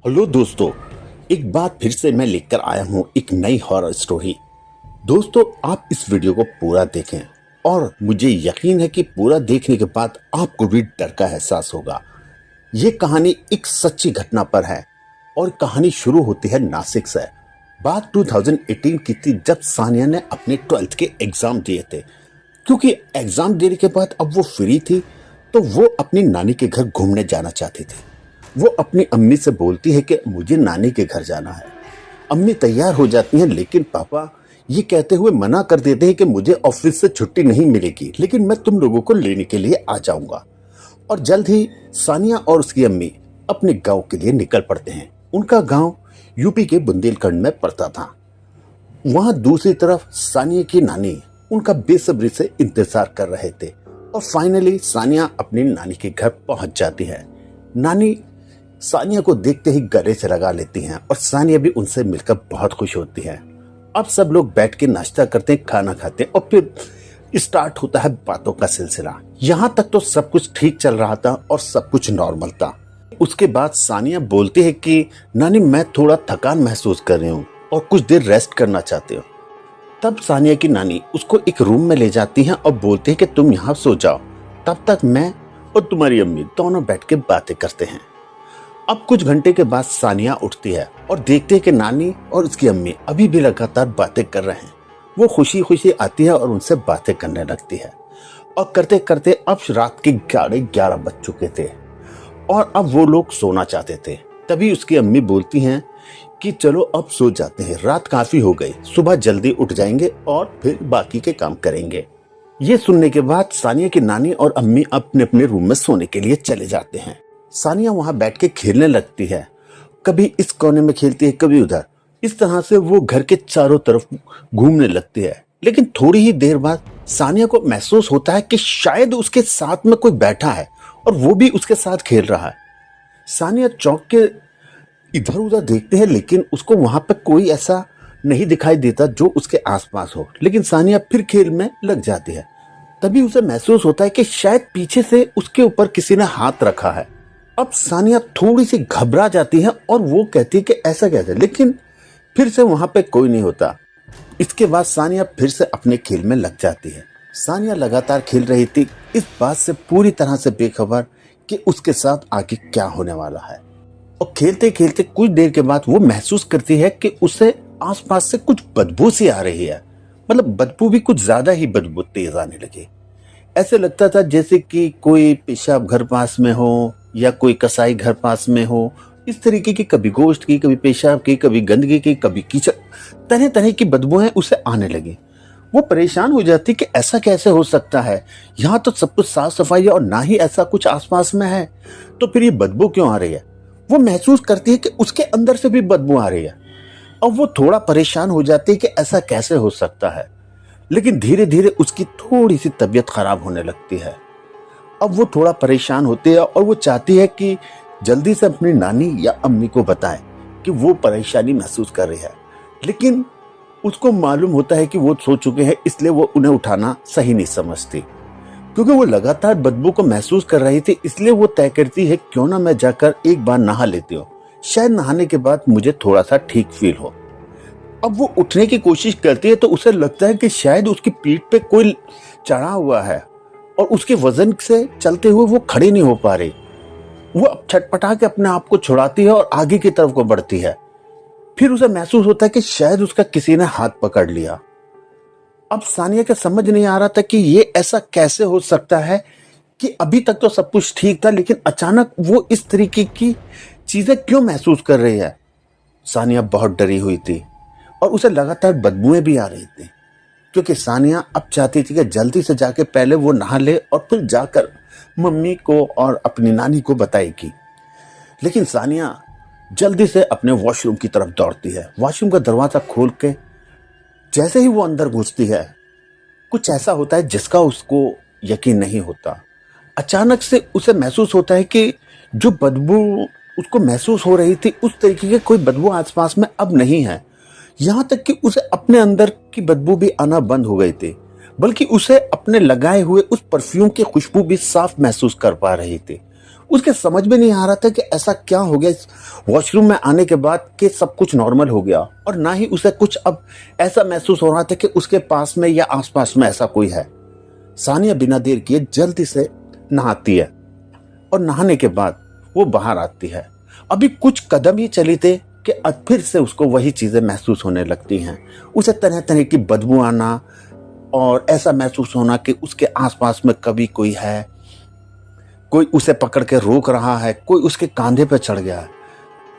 Hello दोस्तों, एक बार फिर से मैं लेकर आया हूँ एक नई हॉरर स्टोरी। दोस्तों, आप इस वीडियो को पूरा देखें और मुझे यकीन है कि पूरा देखने के बाद आपको भी डर का एहसास होगा। ये कहानी एक सच्ची घटना पर है और कहानी शुरू होती है नासिक से। बात 2018 की थी जब सानिया ने अपने 12th के एग्जाम दिए थे। क्योंकि एग्जाम देने के बाद अब वो फ्री थी तो वो अपनी नानी के घर घूमने जाना चाहती थी। वो अपनी अम्मी से बोलती है कि मुझे नानी के घर जाना है। अम्मी तैयार हो जाती हैं, लेकिन पापा ये कहते हुए मना कर देते हैं कि मुझे ऑफिस से छुट्टी नहीं मिलेगी, लेकिन मैं तुम लोगों को लेने के लिए आ जाऊंगा। और जल्द ही सानिया और उसकी अम्मी अपने गांव के लिए निकल पड़ते हैं। उनका गांव यूपी के बुंदेलखंड में पड़ता था। वहां दूसरी तरफ सानिया की नानी उनका बेसब्री से इंतजार कर रहे थे और फाइनली सानिया अपनी नानी के घर पहुंच जाती है। नानी सानिया को देखते ही गले से लगा लेती हैं और सानिया भी उनसे मिलकर बहुत खुश होती है। अब सब लोग बैठ के नाश्ता करते हैं, खाना खाते हैं और फिर स्टार्ट होता है बातों का सिलसिला। यहाँ तक तो सब कुछ ठीक चल रहा था और सब कुछ नॉर्मल था। उसके बाद सानिया बोलती है कि नानी, मैं थोड़ा थकान महसूस कर रही हूँ और कुछ देर रेस्ट करना चाहती हूँ। तब सानिया की नानी उसको एक रूम में ले जाती हैं और बोलती है कि तुम यहाँ सो जाओ, तब तक मैं और तुम्हारी अम्मी दोनों बैठ के बातें करते हैं। अब कुछ घंटे के बाद सानिया उठती है और देखती है कि नानी और उसकी अम्मी अभी भी लगातार बातें कर रहे हैं। वो खुशी खुशी आती है और उनसे बातें करने लगती है और करते करते अब रात के 11:30 बज चुके थे और अब वो लोग सोना चाहते थे। तभी उसकी अम्मी बोलती हैं कि चलो अब सो जाते हैं, रात काफी हो गई, सुबह जल्दी उठ जाएंगे और फिर बाकी के काम करेंगे। ये सुनने के बाद सानिया की नानी और अम्मी अपने अपने रूम में सोने के लिए चले जाते हैं। सानिया वहां बैठ के खेलने लगती है, कभी इस कोने में खेलती है, कभी उधर। इस तरह से वो घर के चारों तरफ घूमने लगती है। लेकिन थोड़ी ही देर बाद सानिया को महसूस होता है कि शायद उसके साथ में कोई बैठा है और वो भी उसके साथ खेल रहा है। सानिया चौंक के इधर उधर देखते हैं, लेकिन उसको वहां पर कोई ऐसा नहीं दिखाई देता जो उसके आसपास हो। लेकिन सानिया फिर खेल में लग जाती है। तभी उसे महसूस होता है कि शायद पीछे से उसके ऊपर किसी ने हाथ रखा है। अब सानिया थोड़ी सी घबरा जाती है और वो कहती है कि ऐसा कैसे, लेकिन फिर से वहां पे कोई नहीं होता। इसके बाद सानिया फिर से अपने खेल में लग जाती है। सानिया लगातार खेल रही थी, इस बात से पूरी तरह से बेखबर कि उसके साथ आगे क्या होने वाला है। और खेलते खेलते कुछ देर के बाद वो महसूस करती है कि उसे आसपास से कुछ बदबू सी आ रही है। मतलब बदबू भी कुछ ज्यादा ही बदबू तेज आने लगी। ऐसे लगता था जैसे कि कोई पेशाब घर पास में हो या कोई कसाई घर पास में हो। इस तरीके की कभी गोश्त की, कभी पेशाब की, कभी गंदगी की, कभी कीचड़, तरह तरह की बदबूएं उसे आने लगी। वो परेशान हो जाती कि ऐसा कैसे हो सकता है, यहाँ तो सब कुछ साफ सफाई है और ना ही ऐसा कुछ आसपास में है, तो फिर ये बदबू क्यों आ रही है। वो महसूस करती है कि उसके अंदर से भी बदबू आ रही है। अब वो थोड़ा परेशान हो जाती है कि ऐसा कैसे हो सकता है। लेकिन धीरे धीरे उसकी थोड़ी सी तबीयत खराब होने लगती है। अब वो थोड़ा परेशान होती है और वो चाहती है कि जल्दी से अपनी नानी या अम्मी को बताए कि वो परेशानी महसूस कर रही है। लेकिन उसको मालूम होता है कि वो सो चुके हैं, इसलिए वो उन्हें उठाना सही नहीं समझती। क्योंकि वो लगातार बदबू को महसूस कर रही थी, इसलिए वो तय करती है क्यों ना मैं जाकर एक बार नहा लेती हूँ, शायद नहाने के बाद मुझे थोड़ा सा ठीक फील हो। अब वो उठने की कोशिश करती है तो उसे लगता है कि शायद उसकी पीठ पे कोई चढ़ा हुआ है और उसके वजन से चलते हुए वो खड़ी नहीं हो पा रही। वो अब छटपटा के अपने आप को छुड़ाती है और आगे की तरफ को बढ़ती है। फिर उसे महसूस होता है कि शायद उसका किसी ने हाथ पकड़ लिया। अब सानिया के समझ नहीं आ रहा था कि ये ऐसा कैसे हो सकता है कि अभी तक तो सब कुछ ठीक था, लेकिन अचानक वो इस तरीके की चीजें क्यों महसूस कर रही है। सानिया बहुत डरी हुई थी और उसे लगातार बदबूएं भी आ रही थी, क्योंकि सानिया अब चाहती थी कि जल्दी से जाके पहले वो नहा ले और फिर जाकर मम्मी को और अपनी नानी को बताएगी। लेकिन सानिया जल्दी से अपने वॉशरूम की तरफ दौड़ती है। वॉशरूम का दरवाजा खोल के जैसे ही वो अंदर घुसती है, कुछ ऐसा होता है जिसका उसको यकीन नहीं होता। अचानक से उसे महसूस होता है कि जो बदबू उसको महसूस हो रही थी, उस तरीके की कोई बदबू आसपास में अब नहीं है। यहाँ तक कि उसे अपने अंदर की बदबू भी आना बंद हो गई थी, बल्कि उसे अपने लगाए हुए उस परफ्यूम की खुशबू भी साफ महसूस कर पा रही थी। उसके समझ में नहीं आ रहा था कि ऐसा क्या हो गया इस वॉशरूम में आने के बाद कि सब कुछ नॉर्मल हो गया, और ना ही उसे कुछ अब ऐसा महसूस हो रहा था कि उसके पास में या आसपास में ऐसा कोई है। सानिया बिना देर किए जल्दी से नहाती है और नहाने के बाद वो बाहर आती है। अभी कुछ कदम ही चली थे कि अब फिर से उसको वही चीजें महसूस होने लगती हैं। उसे तरह तरह की बदबू आना और ऐसा महसूस होना कि उसके आसपास में कभी कोई है, कोई उसे पकड़ के रोक रहा है, कोई उसके कंधे पे चढ़ गया है।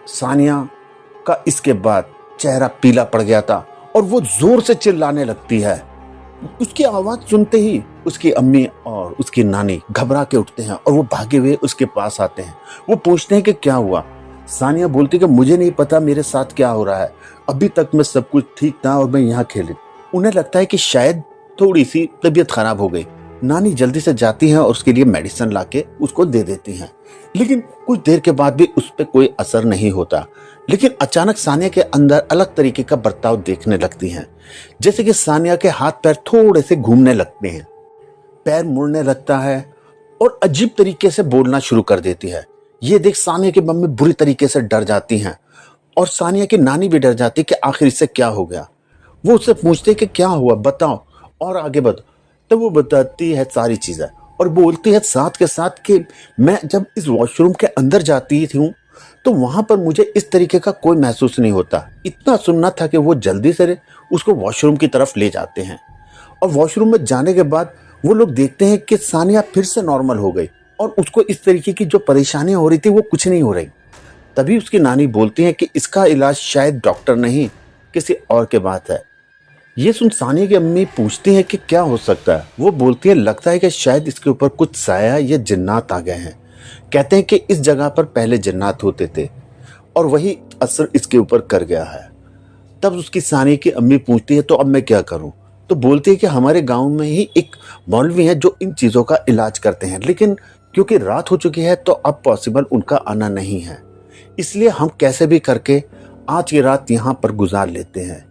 सानिया का इसके बाद चेहरा पीला पड़ गया था और वो जोर से चिल्लाने लगती है। उसकी आवाज सुनते ही उसकी अम्मी और उसकी नानी घबरा के उठते हैं और वो भागे हुए उसके पास आते हैं। वो पूछते हैं कि क्या हुआ। सानिया बोलती कि मुझे नहीं पता मेरे साथ क्या हो रहा है, अभी तक मैं सब कुछ ठीक था और मैं यहाँ खेली। उन्हें लगता है कि शायद थोड़ी सी तबीयत खराब हो गई। नानी जल्दी से जाती हैं और उसके लिए मेडिसिन लाके उसको दे देती हैं, लेकिन कुछ देर के बाद भी उस पर कोई असर नहीं होता। लेकिन अचानक सानिया के अंदर अलग तरीके का बर्ताव देखने लगती हैं, जैसे कि सानिया के हाथ पैर थोड़े से घूमने लगते हैं, पैर मुड़ने लगता है और अजीब तरीके से बोलना शुरू कर देती है। ये देख सानिया की मम्मी बुरी तरीके से डर जाती हैं और सानिया की नानी भी डर जाती है कि आखिर इससे क्या हो गया। वो उससे पूछते कि क्या हुआ, बताओ और आगे बढ़ो। तो वो बताती है सारी चीजें और बोलती है साथ के साथ कि मैं जब इस वॉशरूम के अंदर जाती थी तो वहां पर मुझे इस तरीके का कोई महसूस नहीं होता। इतना सुनना था कि वो जल्दी से उसको वॉशरूम की तरफ ले जाते हैं और वॉशरूम में जाने के बाद वो लोग देखते हैं कि सानिया फिर से नॉर्मल हो गई और उसको इस तरीके की जो परेशानियां हो रही थी वो कुछ नहीं हो रही। तभी उसकी नानी बोलती है कि इसका इलाज शायद डॉक्टर नहीं किसी और के बात है। ये सुन सानिया की अम्मी पूछती है कि क्या हो सकता है। वो बोलती है लगता है कि शायद इसके ऊपर कुछ साया या जिन्नात आ गए हैं। कहते हैं कि इस जगह पर पहले जिन्नात होते थे और वही असर इसके ऊपर कर गया है। तब उसकी सानिया की अम्मी पूछती है तो अब मैं क्या करूं। तो बोलती है कि हमारे गांव में ही एक मौलवी है जो इन चीज़ों का इलाज करते हैं, लेकिन क्योंकि रात हो चुकी है तो अब पॉसिबल उनका आना नहीं है, इसलिए हम कैसे भी करके आज की रात यहाँ पर गुजार लेते हैं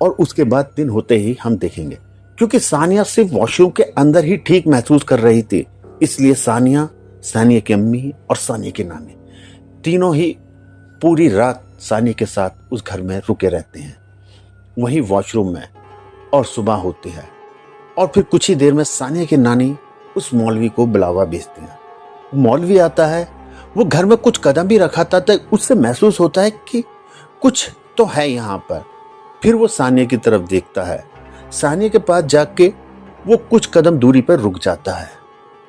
और उसके बाद दिन होते ही हम देखेंगे। क्योंकि सानिया सिर्फ वॉशरूम के अंदर ही ठीक महसूस कर रही थी, इसलिए सानिया, सानिया की अम्मी और सानिया की नानी तीनों ही पूरी रात सानिया के साथ उस घर में रुके रहते हैं, वही वॉशरूम में। और सुबह होती है और फिर कुछ ही देर में सानिया की नानी उस मौलवी को बुलावा भेजती है। मौलवी आता है, वो घर में कुछ कदम भी रखा था तो उससे महसूस होता है कि कुछ तो है यहाँ पर। फिर वो सानिया की तरफ देखता है, सानिया के पास जाके वो कुछ कदम दूरी पर रुक जाता है।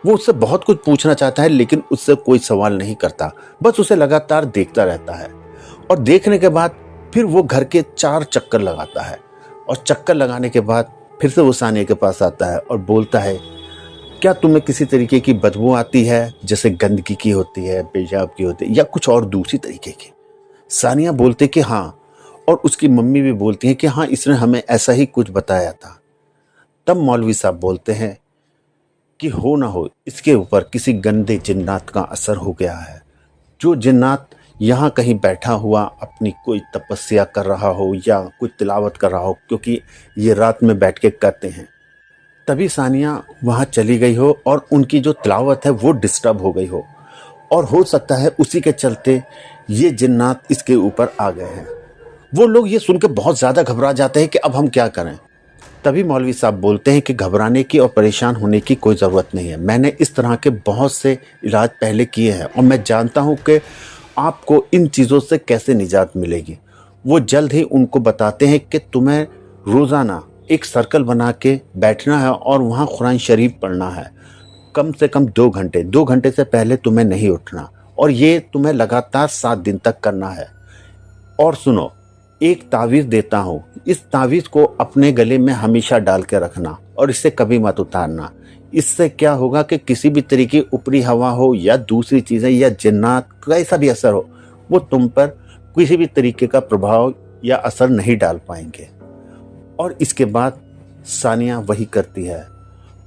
वो उससे बहुत कुछ पूछना चाहता है लेकिन उससे कोई सवाल नहीं करता, बस उसे लगातार देखता रहता है। और देखने के बाद फिर वो घर के 4 चक्कर लगाता है और चक्कर लगाने के बाद फिर से वो सानिया के पास आता है और बोलता है क्या तुम्हें किसी तरीके की बदबू आती है, जैसे गंदगी की होती है, पेशाब की होती है या कुछ और दूसरी तरीके की। सानिया बोलते कि हाँ, और उसकी मम्मी भी बोलती है कि हाँ इसने हमें ऐसा ही कुछ बताया था। तब मौलवी साहब बोलते हैं कि हो ना हो इसके ऊपर किसी गंदे जिन्नात का असर हो गया है, जो जिन्नात यहाँ कहीं बैठा हुआ अपनी कोई तपस्या कर रहा हो या कोई तिलावत कर रहा हो, क्योंकि ये रात में बैठ के करते हैं। तभी सानिया वहाँ चली गई हो और उनकी जो तिलावत है वो डिस्टर्ब हो गई हो और हो सकता है उसी के चलते ये जिन्नात इसके ऊपर आ गए हैं। वो लोग ये सुनकर बहुत ज़्यादा घबरा जाते हैं कि अब हम क्या करें। तभी मौलवी साहब बोलते हैं कि घबराने की और परेशान होने की कोई ज़रूरत नहीं है, मैंने इस तरह के बहुत से इलाज पहले किए हैं और मैं जानता हूँ कि आपको इन चीज़ों से कैसे निजात मिलेगी। वो जल्द ही उनको बताते हैं कि तुम्हें रोज़ाना एक सर्कल बना के बैठना है और वहाँ कुरान शरीफ पढ़ना है, कम से कम 2 घंटे। 2 घंटे से पहले तुम्हें नहीं उठना और ये तुम्हें लगातार 7 दिन तक करना है। और सुनो, एक तावीज़ देता हूँ, इस तावीज़ को अपने गले में हमेशा डाल के रखना और इससे कभी मत उतारना। इससे क्या होगा कि किसी भी तरीके की ऊपरी हवा हो या दूसरी चीज़ें या जिन्नात कैसा भी असर हो, वो तुम पर किसी भी तरीके का प्रभाव या असर नहीं डाल पाएंगे। और इसके बाद सानिया वही करती है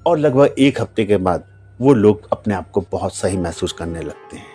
और लगभग 1 हफ्ते के बाद वो लोग अपने आप को बहुत सही महसूस करने लगते हैं।